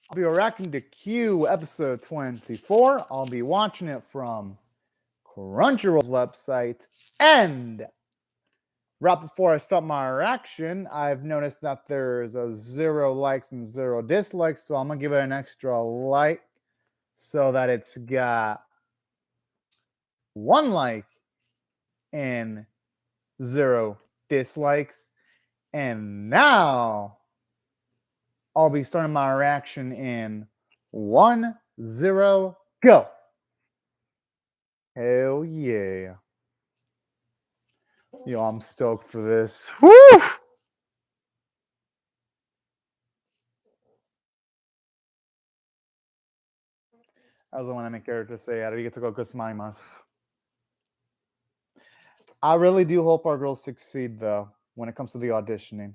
I'll be reacting to Q episode 24. I'll be watching it from Crunchyroll's website. And right before I start my reaction, I've noticed that there's a 0 likes and 0 dislikes. So I'm going to give it an extra like so that it's got 1 like and 0 dislikes. And now I'll be starting my reaction in 1-0 go. Hell yeah. Yo, I'm stoked for this. Woo! As the one I make character say, arigatou gozaimasu. I really do hope our girls succeed, though, when it comes to the auditioning.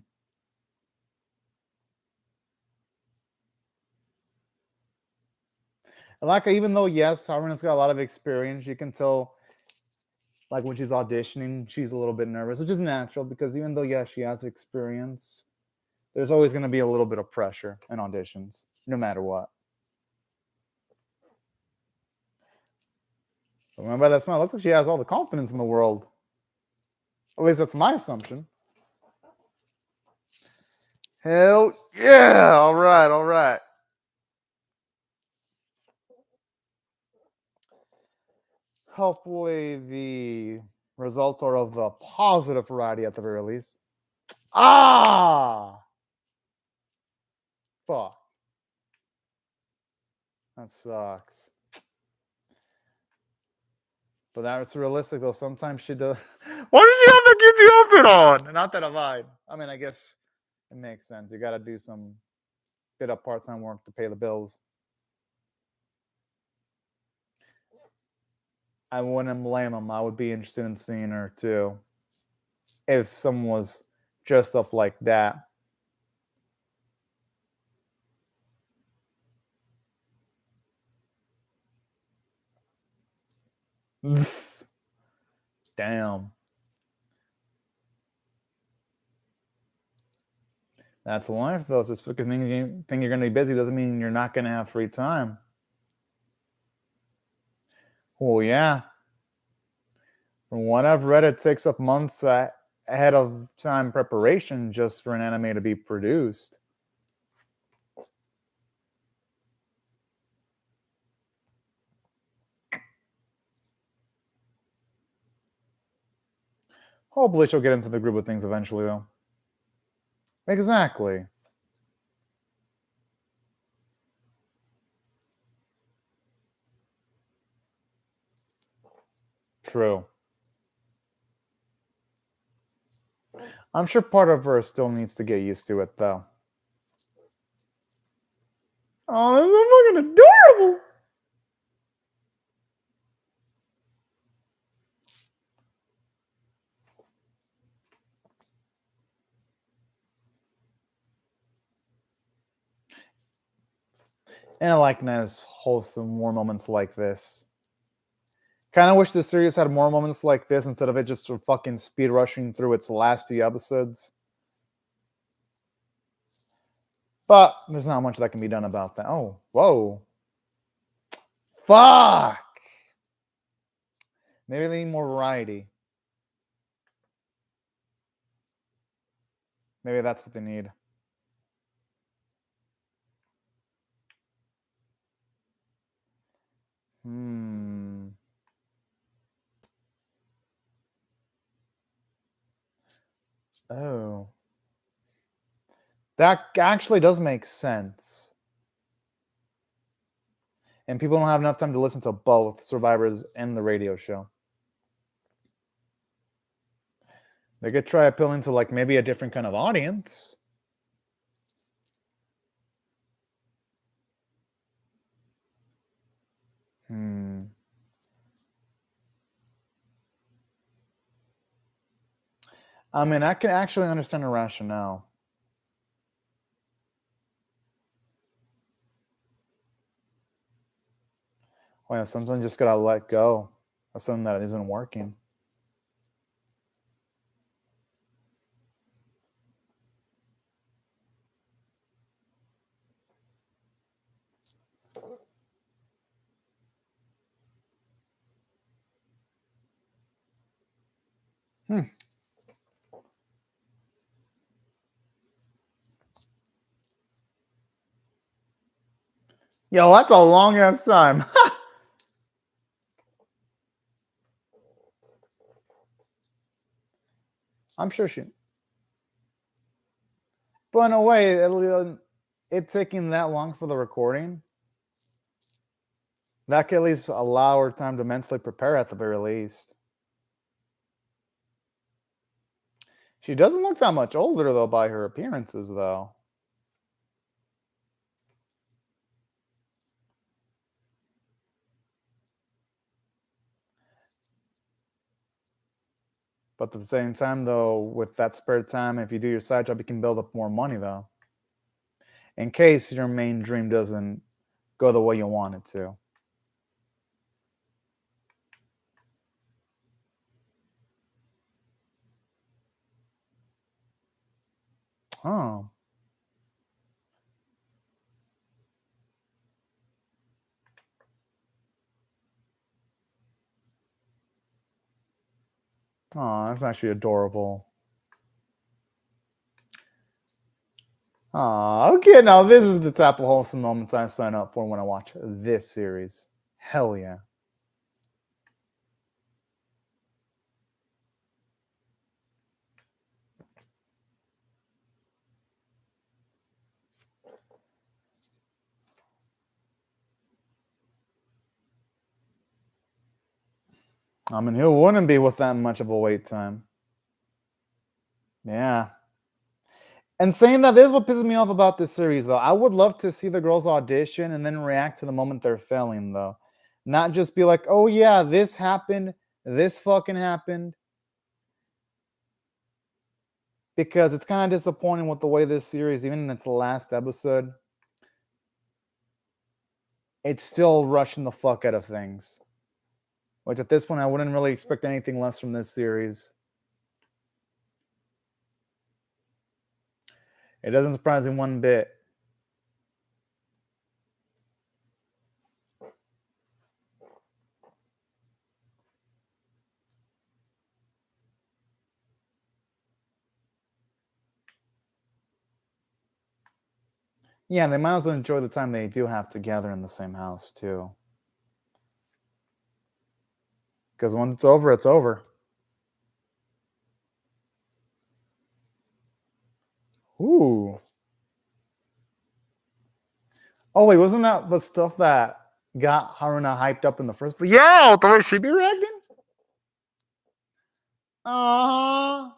Like, even though, yes, Haruna's got a lot of experience, you can tell, like, when she's auditioning, she's a little bit nervous, which is natural because even though, yes, she has experience, there's always going to be a little bit of pressure in auditions, no matter what. But remember that smile. Looks like she has all the confidence in the world. At least that's my assumption. Hell yeah! All right, all right. Hopefully the results are of the positive variety at the very least. Ah! Fuck. That sucks. But that's realistic though. Sometimes she does. Why does she have the kizzy outfit on? Not that I lied. I mean, I guess it makes sense. You gotta do some bit of part-time work to pay the bills. I wouldn't blame him. I would be interested in seeing her too. If someone was dressed up like that. Damn. That's life, though. Just because you think you're going to be busy doesn't mean you're not going to have free time. Well, yeah. From what I've read, it takes up months ahead of time preparation just for an anime to be produced. Hopefully, she'll get into the group of things eventually, though. Exactly. True. I'm sure part of her still needs to get used to it, though. Oh, this is fucking adorable. And I like nice, wholesome, warm moments like this. Kind of wish the series had more moments like this instead of it just fucking speed rushing through its last few episodes. But there's not much that can be done about that. Oh, whoa. Fuck. Maybe they need more variety. Maybe that's what they need. Hmm. Oh. That actually does make sense. And people don't have enough time to listen to both Survivors and the radio show. They could try appealing to like maybe a different kind of audience. Hmm. I mean, I can actually understand the rationale. Well, yeah, sometimes you just gotta let go of something that isn't working. Yo, that's a long ass time. I'm sure she. But in a way, it taking that long for the recording, that could at least allow her time to mentally prepare at the very least. She doesn't look that much older, though, by her appearances, though. But at the same time, though, with that spare time, if you do your side job, you can build up more money, though. In case your main dream doesn't go the way you want it to. Oh. Oh, that's actually adorable. Oh, okay. Now this is the type of wholesome moments I sign up for when I watch this series. Hell yeah. I mean, who wouldn't be with that much of a wait time? Yeah. And saying that, this is what pisses me off about this series, though. I would love to see the girls audition and then react to the moment they're failing, though. Not just be like, oh, yeah, this happened. This fucking happened. Because it's kind of disappointing with the way this series, even in its last episode, it's still rushing the fuck out of things. Which at this point, I wouldn't really expect anything less from this series. It doesn't surprise me one bit. Yeah, they might as well enjoy the time they do have together in the same house, too. Because when it's over, it's over. Ooh. Oh, wait, wasn't that the stuff that got Haruna hyped up in the first place? Yeah, the way she be reacting? Uh-huh.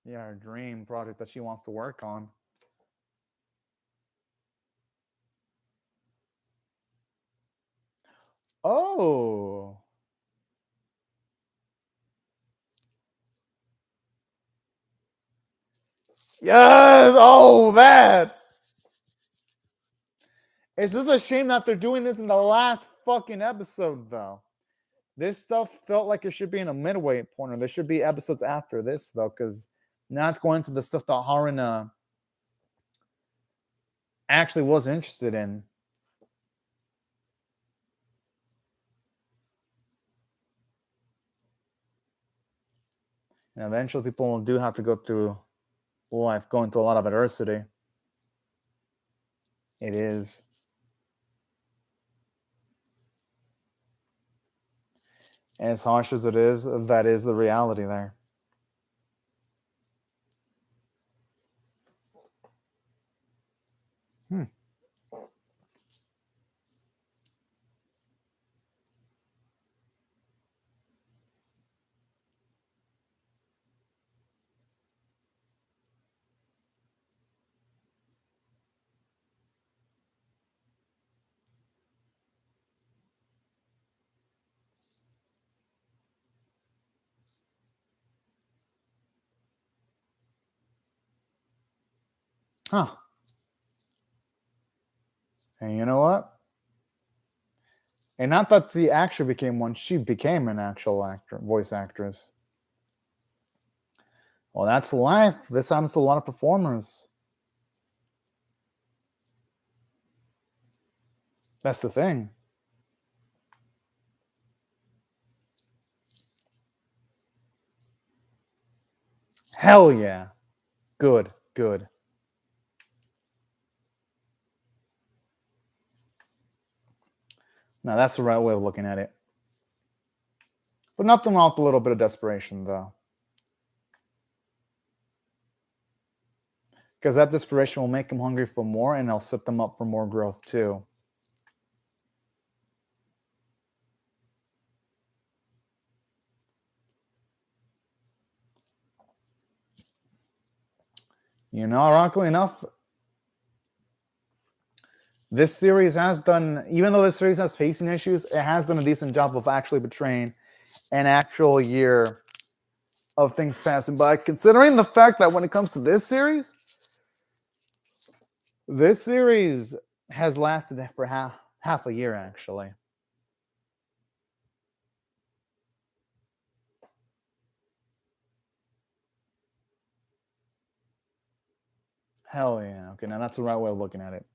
Yeah, her dream project that she wants to work on. Oh. Yes! Oh, that! It's just a shame that they're doing this in the last fucking episode, though. This stuff felt like it should be in a midway point, or there should be episodes after this, though, because now it's going to the stuff that Haruna actually was interested in. And eventually people do have to go through life, going through a lot of adversity. It is. And as harsh as it is, that is the reality there. Huh. And you know what? And not that she actually became one, she became an actual actor, voice actress. Well, that's life. This happens to a lot of performers. That's the thing. Hell yeah. Good, good. Now that's the right way of looking at it. But nothing wrong with a little bit of desperation, though. Because that desperation will make them hungry for more and it'll set them up for more growth, too. You know, ironically enough, this series has done, even though this series has pacing issues, it has done a decent job of actually portraying an actual year of things passing by. Considering the fact that when it comes to this series has lasted for half a year, actually. Hell yeah. Okay, now that's the right way of looking at it.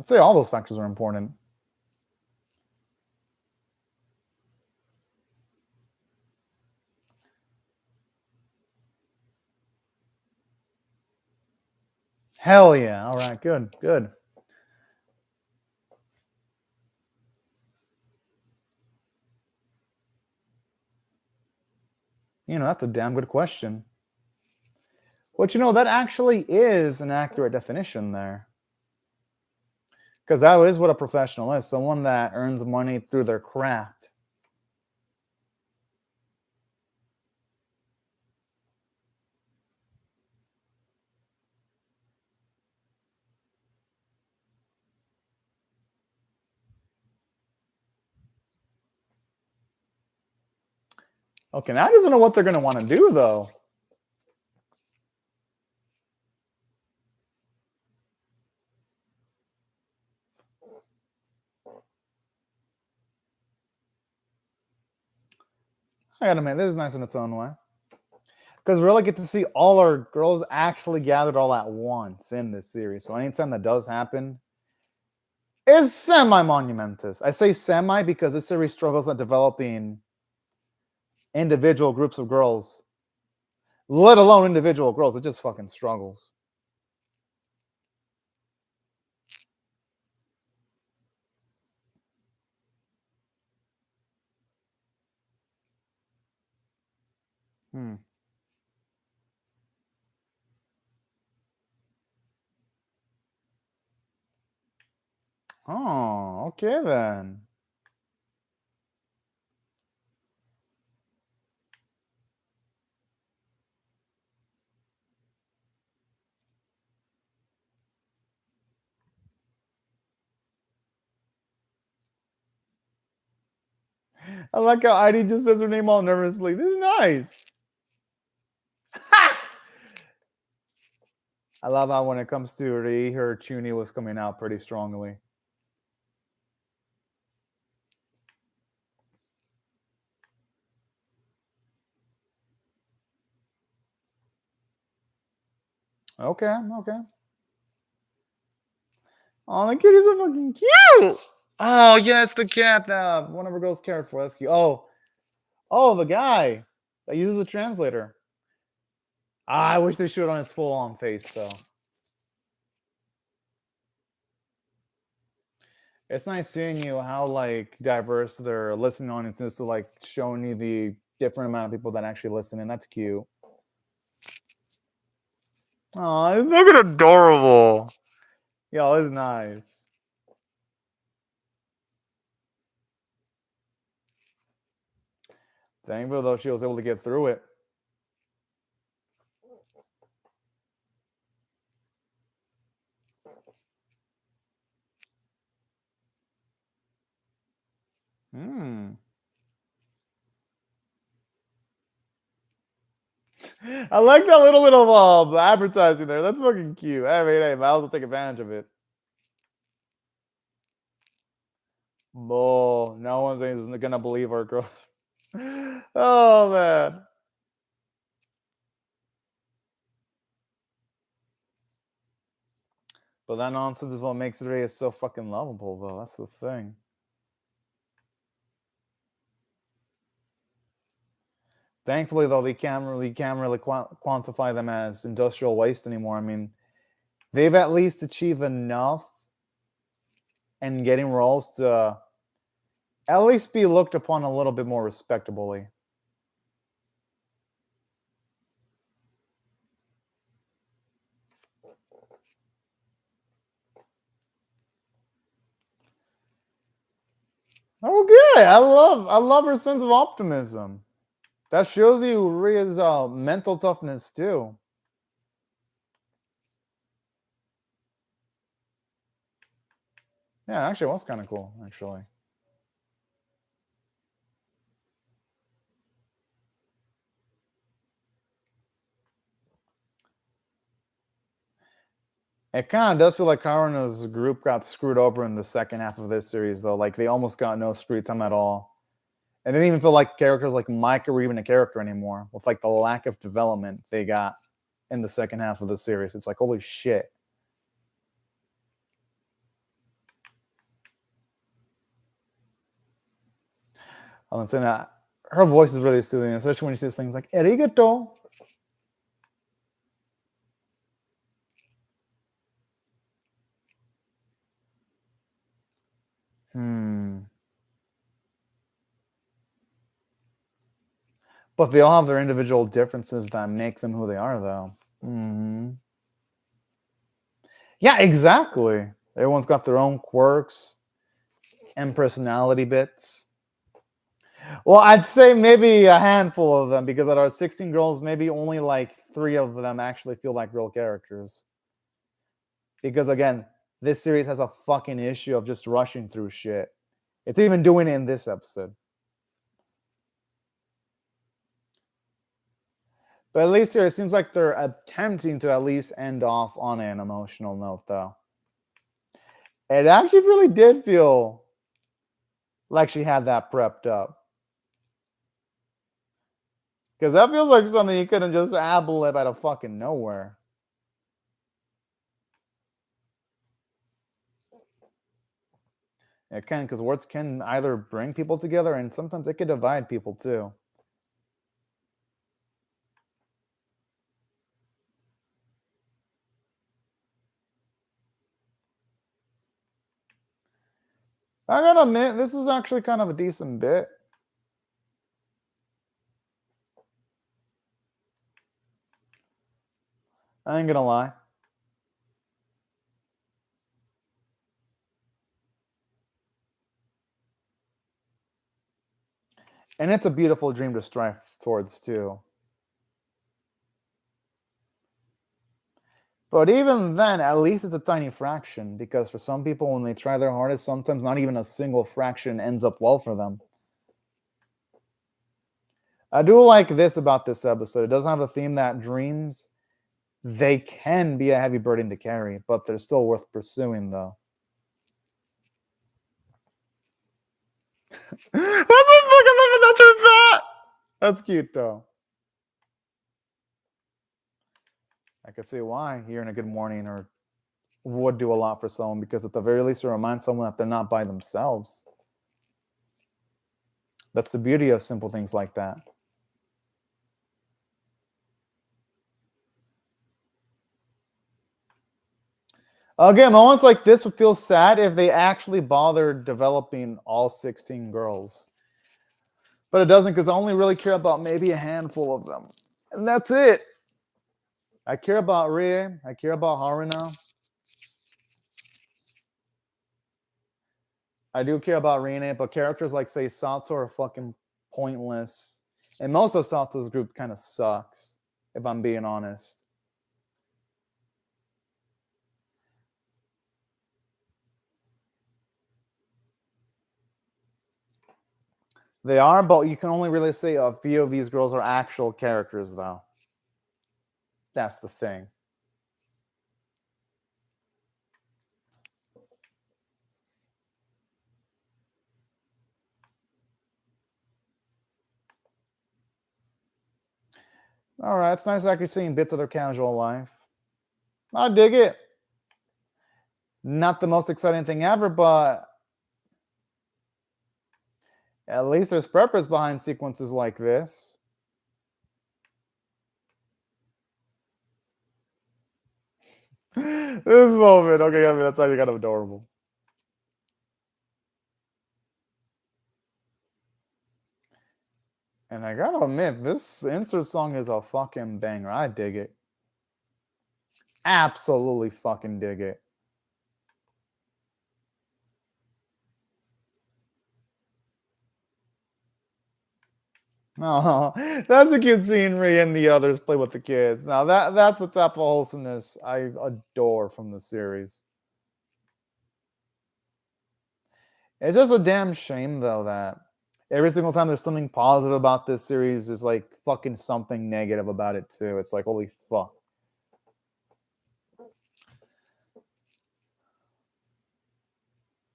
I'd say all those factors are important. Hell yeah. All right, good, good. You know, that's a damn good question. But you know, that actually is an accurate definition there. Because that is what a professional is, someone that earns money through their craft. Okay, now I just don't know what they're going to want to do, though. I gotta admit, this is nice in its own way. Because we really get to see all our girls actually gathered all at once in this series. So anytime that does happen, is semi-monumentous. I say semi because this series struggles at developing individual groups of girls, let alone individual girls. It just fucking struggles. Hmm. Oh, okay then. I like how ID just says her name all nervously. This is nice. I love how when it comes to Ri, her Chuni was coming out pretty strongly. Okay, okay. Oh, the kitty's so fucking cute. Oh, yes, the cat that one of her girls cared for. That's cute. Oh, the guy that uses the translator. I wish they showed on his full on face though. It's nice seeing you how like diverse their listening audience is to like showing you the different amount of people that actually listen, and that's cute. Oh, it's looking adorable. Yo, it's nice. Thankful though she was able to get through it. Hmm. I like that little bit of advertising there. That's fucking cute. I mean, hey, might as well take advantage of it. Bull. No one's gonna believe our girl. Oh man. But that nonsense is what makes Rhea so fucking lovable, though. That's the thing. Thankfully, though, they can't really quantify them as industrial waste anymore. I mean, they've at least achieved enough in getting roles to at least be looked upon a little bit more respectably. Okay, I love her sense of optimism. That shows you Rhea's mental toughness too. Yeah, actually, it was kind of cool. Actually, it kind of does feel like Karuna's group got screwed over in the second half of this series, though. Like they almost got no screen time at all. It didn't even feel like characters like Micah were even a character anymore. With like the lack of development they got in the second half of the series, it's like holy shit. I'm saying that her voice is really soothing, especially when she says things like "arigato." But they all have their individual differences that make them who they are, though. Mm-hmm. Yeah, exactly. Everyone's got their own quirks and personality bits. Well, I'd say maybe a handful of them because out of 16 girls, maybe only like 3 of them actually feel like real characters. Because again, this series has a fucking issue of just rushing through shit. It's even doing it in this episode. But at least here, it seems like they're attempting to at least end off on an emotional note, though. It actually really did feel like she had that prepped up. Because that feels like something you couldn't just ad-lib out of fucking nowhere. It can, because words can either bring people together and sometimes it can divide people too. I gotta admit, this is actually kind of a decent bit. I ain't gonna lie. And it's a beautiful dream to strive towards too. But even then, at least it's a tiny fraction because for some people, when they try their hardest, sometimes not even a single fraction ends up well for them. I do like this about this episode. It doesn't have a theme that dreams, they can be a heavy burden to carry, but they're still worth pursuing, though. What the fuck? I love it. That's with that. That's cute, though. I could see why hearing a good morning or would do a lot for someone because at the very least it reminds someone that they're not by themselves. That's the beauty of simple things like that. Again, moments like this would feel sad if they actually bothered developing all 16 girls. But it doesn't because I only really care about maybe a handful of them. And that's it. I care about Rie. I care about Haruna. I do care about Rene, but characters like, say, Sato are fucking pointless. And most of Sato's group kind of sucks, if I'm being honest. They are, but you can only really say a few of these girls are actual characters, though. That's the thing. All right, it's nice actually seeing bits of their casual life. I dig it. Not the most exciting thing ever, but at least there's purpose behind sequences like this. This moment, okay, I mean, that's actually kind of adorable. And I gotta admit, this insert song is a fucking banger. I dig it. Absolutely fucking dig it. Oh, that's a cute scene. Rhea and the others play with the kids. Now that's the type of wholesomeness I adore from the series. It's just a damn shame though that every single time there's something positive about this series, there's like fucking something negative about it too. It's like holy fuck.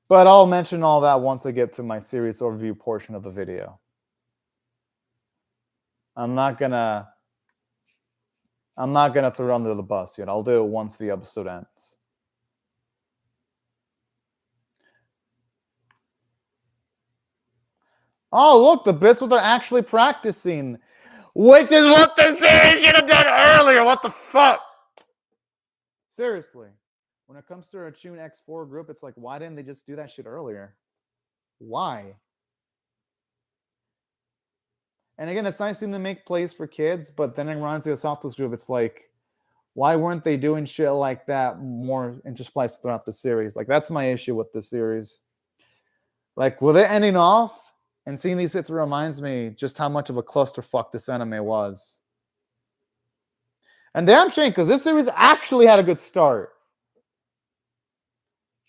But I'll mention all that once I get to my series overview portion of the video. I'm not gonna throw it under the bus yet. I'll do it once the episode ends. Oh, look, the bits where they're actually practicing, which is what the series should have done earlier. What the fuck? Seriously, when it comes to a Tune X4 group, it's like, why didn't they just do that shit earlier? Why? And again, it's nice seeing them make plays for kids, but then it reminds me of Softos group. It's like, why weren't they doing shit like that more interspliced throughout the series? Like, that's my issue with the series. Like, with it ending off and seeing these bits reminds me just how much of a clusterfuck this anime was. And damn shame, because this series actually had a good start.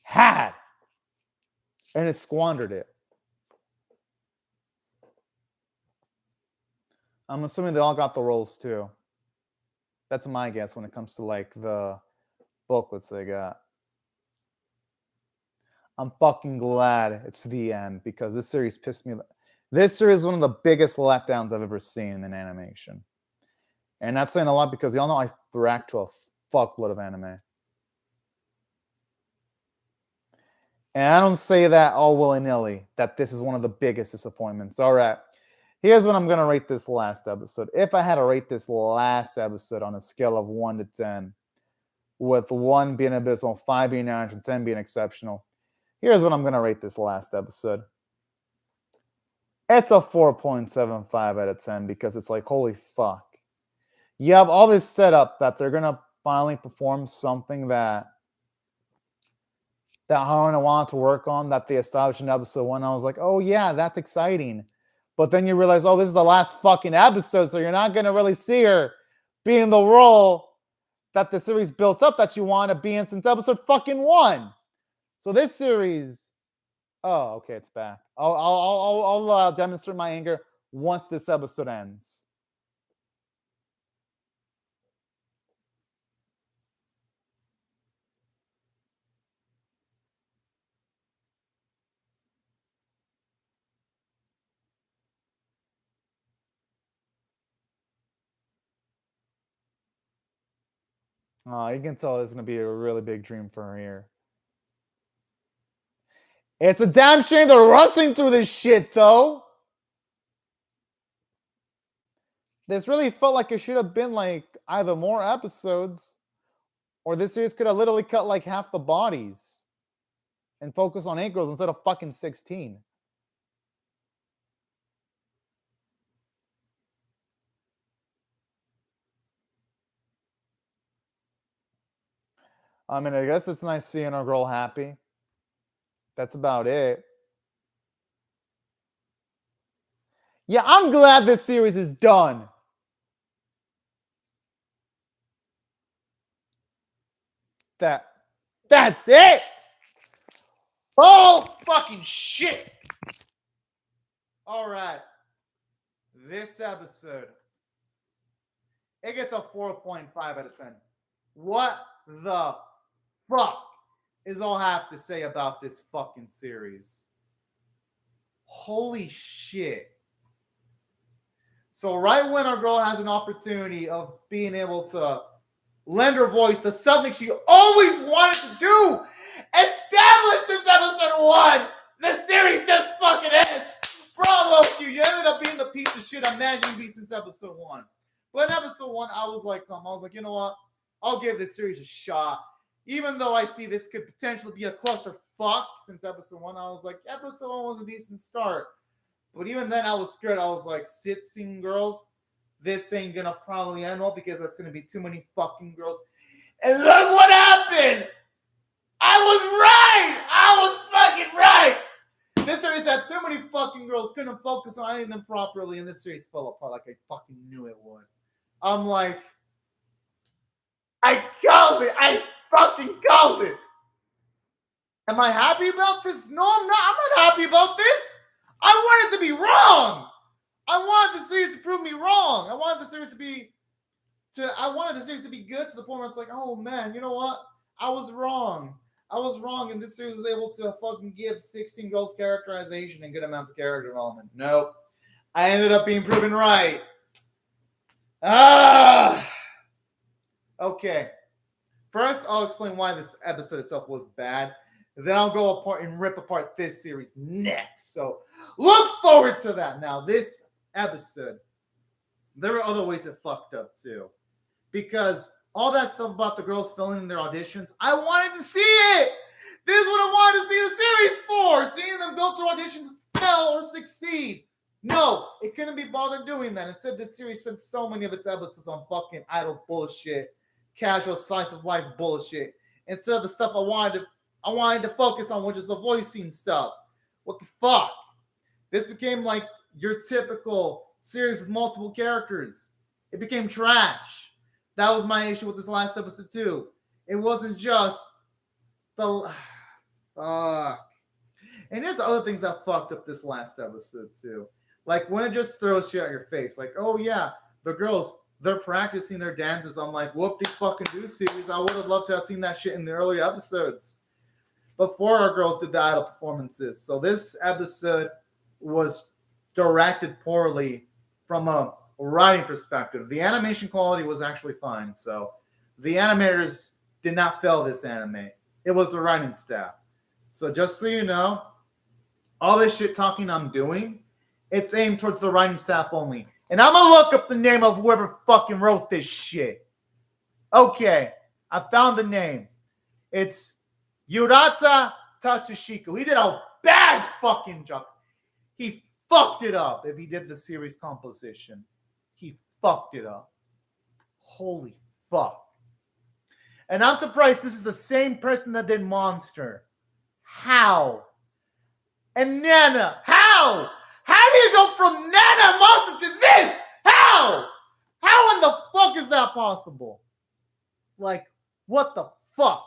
Had. And it squandered it. I'm assuming they all got the roles too. That's my guess when it comes to like the booklets they got. I'm fucking glad it's the end because this series pissed me. This series is one of the biggest letdowns I've ever seen in animation. And that's saying a lot because y'all know I react to a fuckload of anime. And I don't say that all willy-nilly, that this is one of the biggest disappointments. All right. Here's what I'm going to rate this last episode. If I had to rate this last episode on a scale of 1 to 10, with 1 being abysmal, 5 being average, and 10 being exceptional, here's what I'm going to rate this last episode. It's a 4.75 out of 10 because it's like, holy fuck. You have all this setup that they're going to finally perform something that Haruna wanted to work on, that they established in episode 1. I was like, oh yeah, that's exciting. But then you realize, oh, this is the last fucking episode, so you're not going to really see her be in the role that the series built up that you want to be in since episode fucking 1. So this series, oh, okay, it's back. I'll demonstrate my anger once this episode ends. You can tell it's going to be a really big dream for her here. It's a damn shame they're rushing through this shit, though. This really felt like it should have been like either more episodes or this series could have literally cut like half the bodies and focus on 8 girls instead of fucking 16. I mean, I guess it's nice seeing our girl happy. That's about it. Yeah, I'm glad this series is done. That's it. Oh, fucking shit. All right. This episode, it gets a 4.5 out of 10. What the fuck is all I have to say about this fucking series? Holy shit. So right when our girl has an opportunity of being able to lend her voice to something she always wanted to do, established since episode 1, the series just fucking ends. Bravo, you. You ended up being the piece of shit I imagined you be since episode 1. But in episode 1, I was like, you know what? I'll give this series a shot. Even though I see this could potentially be a clusterfuck since episode 1, I was like, episode 1 was a decent start. But even then, I was scared. I was like, 16 girls, this ain't gonna probably end well because that's gonna be too many fucking girls. And look what happened! I was right! I was fucking right! This series had too many fucking girls, couldn't focus on any of them properly, and this series fell apart like I fucking knew it would. I'm like, I called it! I fucking called it! Am I happy about this? No, I'm not. I'm not happy about this! I wanted to be wrong! I wanted the series to prove me wrong. I wanted the series to be good to the point where it's like, oh man, you know what? I was wrong. And this series was able to fucking give 16 girls characterization and good amounts of character development. Nope. I ended up being proven right. Okay. First, I'll explain why this episode itself was bad. Then I'll go apart and rip apart this series next. So look forward to that. Now, this episode, there were other ways it fucked up too. Because all that stuff about the girls filling in their auditions, I wanted to see it. This is what I wanted to see the series for. Seeing them go through auditions, fail or succeed. No, it couldn't be bothered doing that. Instead, this series spent so many of its episodes on fucking idle bullshit, casual slice of life bullshit. Instead of the stuff I wanted to focus on, which is the voicing stuff. What the fuck? This became like your typical series with multiple characters. It became trash. That was my issue with this last episode too. It wasn't just the fuck. And there's other things that fucked up this last episode too. Like when it just throws shit at your face. Like, oh yeah, the girls, they're practicing their dances. I'm like, whoop-de-fucking-do series. I would have loved to have seen that shit in the early episodes before our girls did the idol performances. So this episode was directed poorly from a writing perspective. The animation quality was actually fine. So the animators did not fail this anime. It was the writing staff. So just so you know, all this shit talking I'm doing, it's aimed towards the writing staff only. And I'm gonna look up the name of whoever fucking wrote this shit. Okay, I found the name. It's Yurata Tachishiko. He did a bad fucking job. He fucked it up if he did the series composition. He fucked it up. Holy fuck. And I'm surprised this is the same person that did Monster. How? And Nana. How? How do you go from Nana Monster to this? How? How in the fuck is that possible? Like, what the fuck?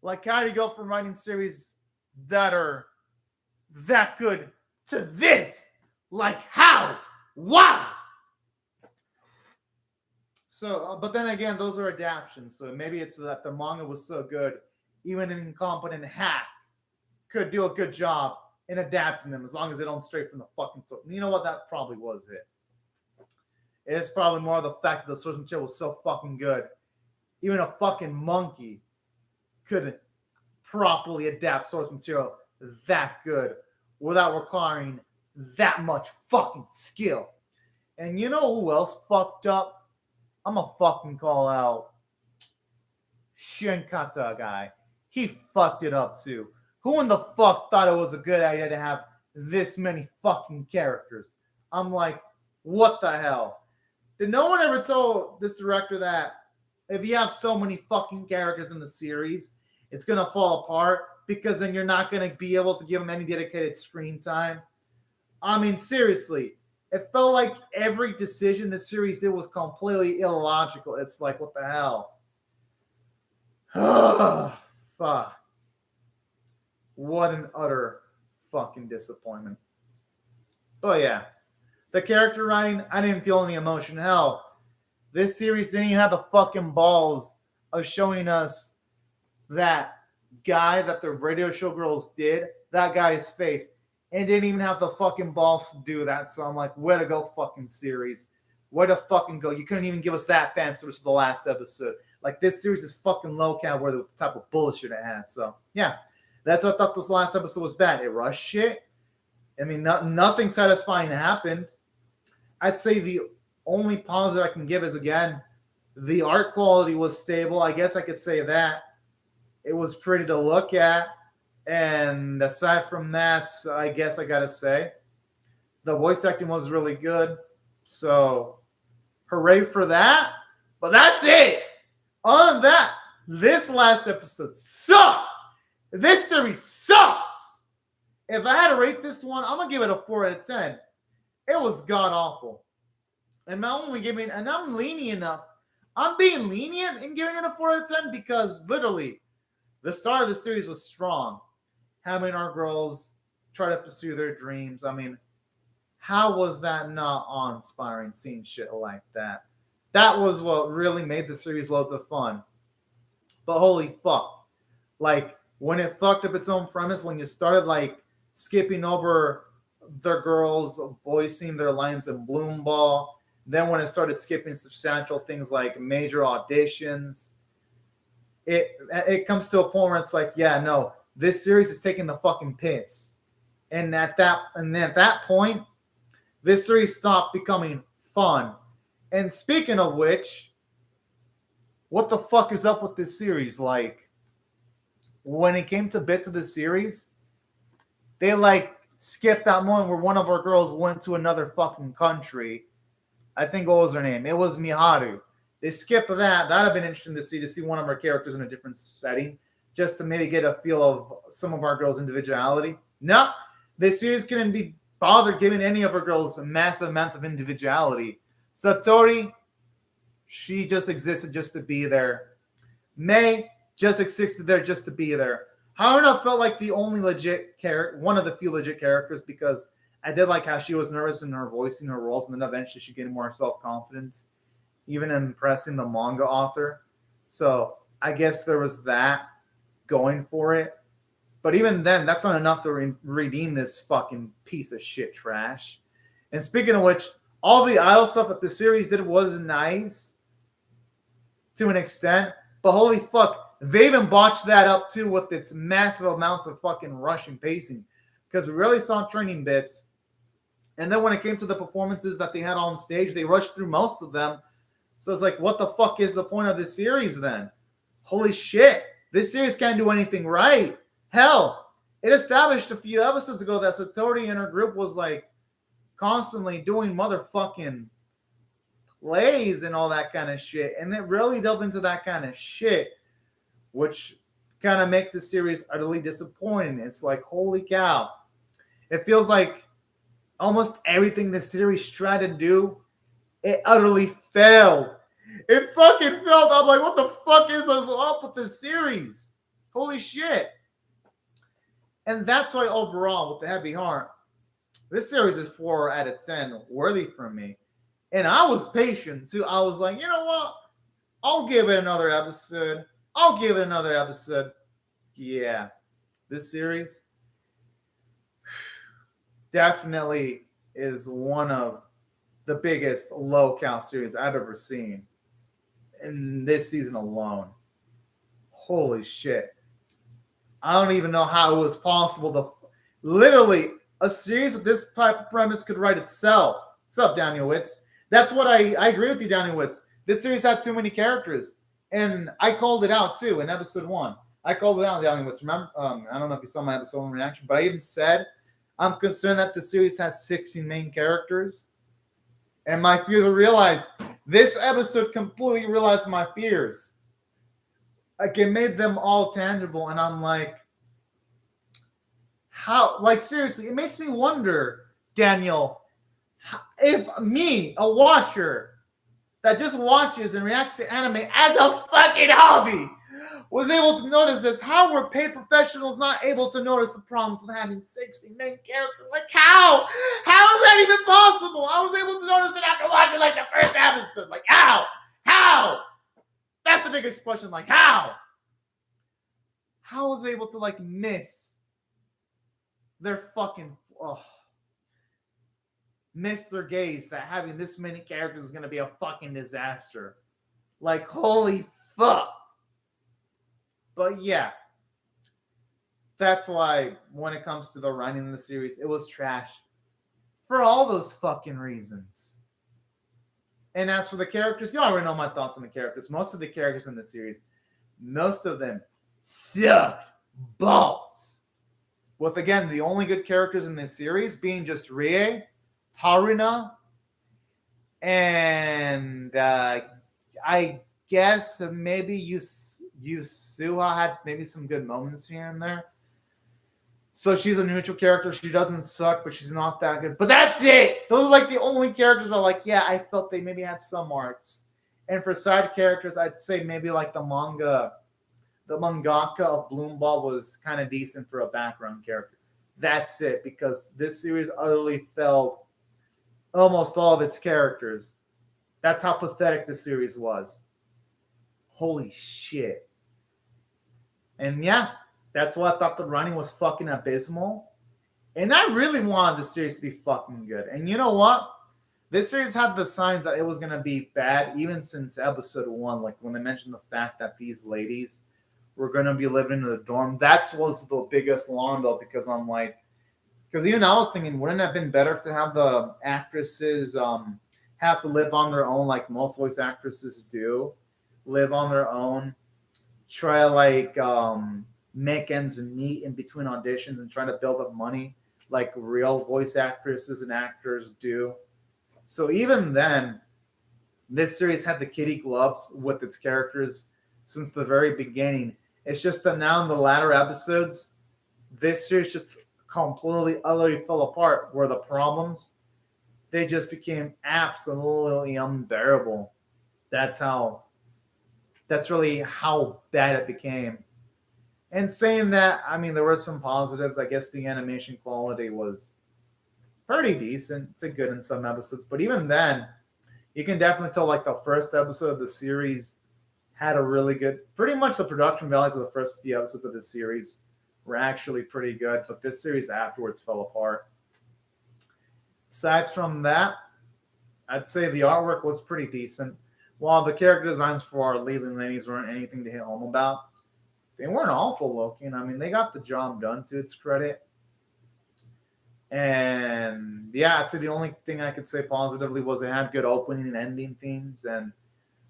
Like, how do you go from writing series that are that good to this? Like, how? Why? So, but then again, those are adaptations. So maybe it's that the manga was so good, even an incompetent hack could do a good job in adapting them as long as they don't stray from the fucking source. You know what? That probably was it. It's probably more the fact that the source material was so fucking good. Even a fucking monkey couldn't properly adapt source material that good without requiring that much fucking skill. And you know who else fucked up? I'm gonna fucking call out Shinkata guy. He fucked it up too. Who in the fuck thought it was a good idea to have this many fucking characters? I'm like, what the hell? Did no one ever tell this director that if you have so many fucking characters in the series, it's going to fall apart because then you're not going to be able to give them any dedicated screen time? I mean, seriously, it felt like every decision the series did was completely illogical. It's like, what the hell? Fuck. What an utter fucking disappointment. But yeah, the character writing, I didn't feel any emotion. Hell, this series didn't even have the fucking balls of showing us that guy that the radio show girls did, that guy's face. and didn't even have the fucking balls to do that. So I'm like, way to go, fucking series. Way to fucking go. You couldn't even give us that fan service for the last episode. Like, this series is fucking low count where the type of bullshit it has. So, yeah. That's what I thought this last episode was bad. It rushed shit. I mean, nothing satisfying happened. I'd say the only positive I can give is, again, the art quality was stable. I guess I could say that. It was pretty to look at. And aside from that, I guess I gotta say, the voice acting was really good. So, hooray for that. But that's it. Other than that, this last episode sucked. This series sucks. If I had to rate this one, I'm gonna give it a 4 out of 10. It was god awful. And I'm lenient enough. I'm being lenient in giving it a 4 out of 10 because literally the start of the series was strong. Having our girls try to pursue their dreams. I mean, how was that not awe-inspiring, seeing shit like that? That was what really made the series loads of fun. But holy fuck. Like, when it fucked up its own premise, when you started, like, skipping over the girls voicing their lines in Bloom Ball, then when it started skipping substantial things like major auditions, it comes to a point where it's like, yeah, no, this series is taking the fucking piss. And at that point, this series stopped becoming fun. And speaking of which, what the fuck is up with this series? Like, when it came to bits of the series, they like skipped that moment where one of our girls went to another fucking country. I think what was her name? It was Miharu. They skipped that. That'd have been interesting to see one of our characters in a different setting, just to maybe get a feel of some of our girls' individuality. No, this series couldn't be bothered giving any of our girls massive amounts of individuality. Satori, she just existed just to be there. Mei just existed there just to be there. Haruna felt like the only legit character, one of the few legit characters, because I did like how she was nervous in her voicing her roles, and then eventually she gained more self-confidence, even impressing the manga author. So I guess there was that going for it. But even then, that's not enough to redeem this fucking piece of shit trash. And speaking of which, all the idol stuff that the series did was nice to an extent, but holy fuck, they even botched that up too with its massive amounts of fucking rushing pacing, because we really saw training bits, and then when it came to the performances that they had on stage, they rushed through most of them. So it's like, what the fuck is the point of this series then? Holy shit, this series can't do anything right. Hell, it established a few episodes ago that Satori and her group was like constantly doing motherfucking plays and all that kind of shit. And it really delved into that kind of shit, which kind of makes the series utterly disappointing. It's like, holy cow. It feels like almost everything the series tried to do, it utterly failed. It fucking failed. I'm like, what the fuck is up with this series? Holy shit. And that's why overall, with the heavy heart, this series is 4 out of 10 worthy for me. And I was patient too. I was like, you know what? I'll give it another episode. Yeah. This series definitely is one of the biggest low count series I've ever seen in this season alone. Holy shit. I don't even know how it was possible to literally a series with this type of premise could write itself. What's up, Daniel Witz? That's what I agree with you, Daniel Witz. This series had too many characters. And I called it out too in episode 1. I called it out, Daniel Witz. Remember, I don't know if you saw my episode 1 reaction, but I even said I'm concerned that the series has 16 main characters. And my fears are realized. This episode completely realized my fears. Like, it made them all tangible, and I'm like, how? Like, seriously, it makes me wonder, Daniel, if me, a watcher that just watches and reacts to anime as a fucking hobby, was able to notice this, how were paid professionals not able to notice the problems with having 60 main characters? Like, how? How is that even possible? I was able to notice it after watching, like, the first episode. Like, how? How? That's the biggest question. Like, how? How was I able to, like, miss their fucking, Mr. Gaze, that having this many characters is going to be a fucking disaster. Like, holy fuck. But yeah, that's why when it comes to the writing in the series, it was trash for all those fucking reasons. And as for the characters, you already know my thoughts on the characters. Most of the characters in the series, most of them sucked balls. With, again, the only good characters in this series being just Rie, Haruna, and I guess maybe Yusuha had maybe some good moments here and there. So she's a neutral character. She doesn't suck, but she's not that good. But that's it. Those are like the only characters that are like, yeah, I felt they maybe had some arcs. And for side characters, I'd say maybe like the mangaka of Bloomball was kind of decent for a background character. That's it, because this series utterly failed almost all of its characters. That's how pathetic the series was. Holy shit. And yeah, that's why I thought the running was fucking abysmal. And I really wanted the series to be fucking good. And you know what? This series had the signs that it was going to be bad even since episode 1. Like when they mentioned the fact that these ladies were going to be living in the dorm. That was the biggest alarm though, because I'm like, because even I was thinking, wouldn't it have been better to have the actresses have to live on their own like most voice actresses do? Live on their own. Try to like make ends meet in between auditions and try to build up money like real voice actresses and actors do. So even then, this series had the kitty gloves with its characters since the very beginning. It's just that now in the latter episodes, this series just completely, utterly fell apart, where the problems, they just became absolutely unbearable. That's really how bad it became. And saying that, I mean, there were some positives. I guess the animation quality was pretty decent. It's good in some episodes. But even then, you can definitely tell like the first episode of the series had a really good, pretty much the production values of the first few episodes of the series were actually pretty good. But this series afterwards fell apart. Aside from that, I'd say the artwork was pretty decent. While the character designs for our leading ladies weren't anything to hit home about, they weren't awful looking. I mean, they got the job done to its credit. And yeah, I'd say the only thing I could say positively was it had good opening and ending themes, and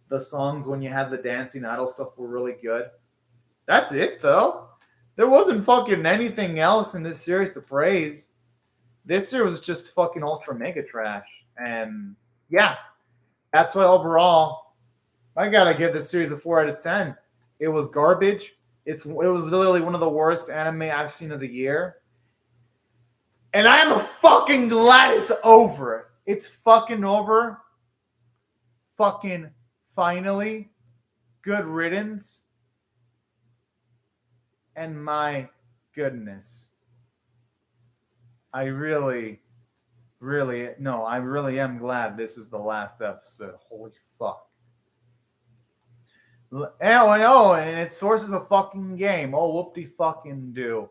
the songs when you had the dancing idol stuff were really good. That's it, though. There wasn't fucking anything else in this series to praise. This series was just fucking ultra mega trash. And yeah, that's why overall, I gotta give this series a 4 out of 10. It was garbage. It was literally one of the worst anime I've seen of the year. And I'm fucking glad it's over. It's fucking over. Fucking finally. Good riddance. And my goodness. I really am glad this is the last episode. Holy fuck. And its source is a fucking game. Oh, whoop-de fucking do.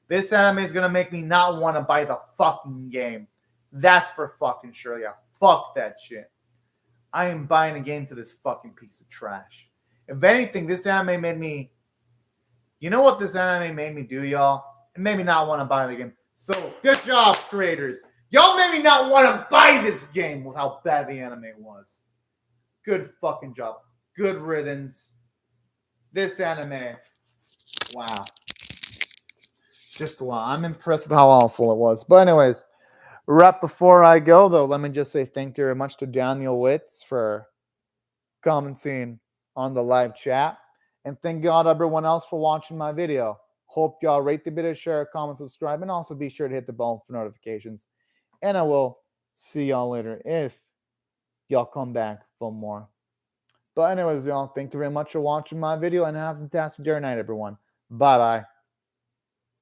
This anime is going to make me not want to buy the fucking game. That's for fucking sure. Yeah, fuck that shit. I am buying a game to this fucking piece of trash. If anything, this anime made me... You know what this anime made me do, y'all? It made me not want to buy the game. So, good job, creators. Y'all made me not want to buy this game with how bad the anime was. Good fucking job. Good riddance. This anime. Wow. Just wow. I'm impressed with how awful it was. But anyways, right before I go, though, let me just say thank you very much to Daniel Witz for commenting on the live chat. And thank God everyone else for watching my video. Hope y'all rate the video, share, comment, subscribe, and also be sure to hit the bell for notifications. And I will see y'all later if y'all come back for more. But anyways, y'all, thank you very much for watching my video, and have a fantastic day or night, everyone. Bye-bye.